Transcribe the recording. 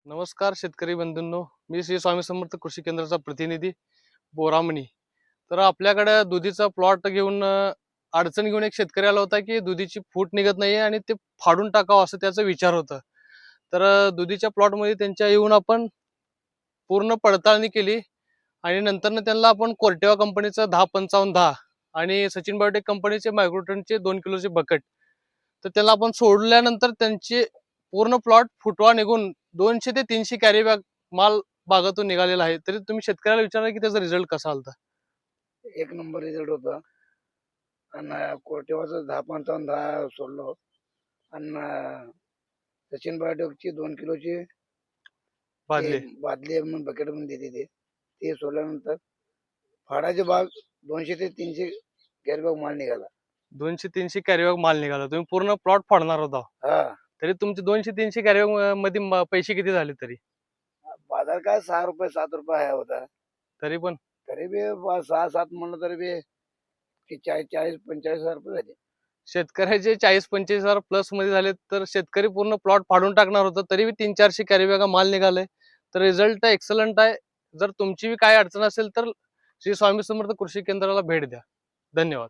नमस्कार शेतकरी बंधूंनो, मी श्री स्वामी समर्थ कृषी केंद्राचा प्रतिनिधी बोरामणी. तर आपल्याकडे दुधीचा प्लॉट घेऊन अडचण घेऊन एक शेतकरी आला होता की दुधीची फूट निघत नाहीये आणि ते फाडून टाकावं असं त्याचा विचार होता. तर दुधीच्या प्लॉटमध्ये त्यांच्या येऊन आपण पूर्ण पडताळणी केली आणि नंतर त्यांना आपण कोर्टेवा कंपनीचं 10-55-10 आणि सचिन बायोटेक कंपनीचे मायक्रोटनचे 2 किलोचे बकेट तर त्याला आपण सोडल्यानंतर त्यांचे पूर्ण प्लॉट फुटवा निघून 200 ते 300 कॅरी बॅग माल बागातून निघालेला आहे. तरी तुम्ही शेतकऱ्याला विचारा की त्याचा रिझल्ट कसा आलता. एक नंबर रिझल्ट होता. आणि कोर्टेवाचं 10-55-10 सोडलो. आणि सचिन बायोटेकची 2 किलोची बादले बादली म्हणून बकेट मध्ये देते ते सोडल्यानंतर फाडाचे भाग 200 ते 300 कॅरी बॅग माल निघाला. 200-300 कॅरी बॅग माल निघाला. तुम्ही पूर्ण प्लॉट फाडणार होता. हा तरी तुमचे 200-300 कॅरी बॅग मध्ये पैसे किती झाले तरी बाजार काय 6 रुपये 7 रुपये आहे होता. तरी पण तरी बी 6-7 म्हणलं तरी बी 40-45 हजार रुपये झाले. शेतकऱ्याचे 40-25 हजार प्लस मध्ये झाले तर शेतकरी पूर्ण प्लॉट फाडून टाकणार होता. तरी बी 300-400 कॅरी बॅग माल निघाले. तर रिझल्ट एक्सलंट आहे. जर तुमची बी काय अडचण असेल तर श्री स्वामी समर्थ कृषी केंद्राला भेट द्या. धन्यवाद.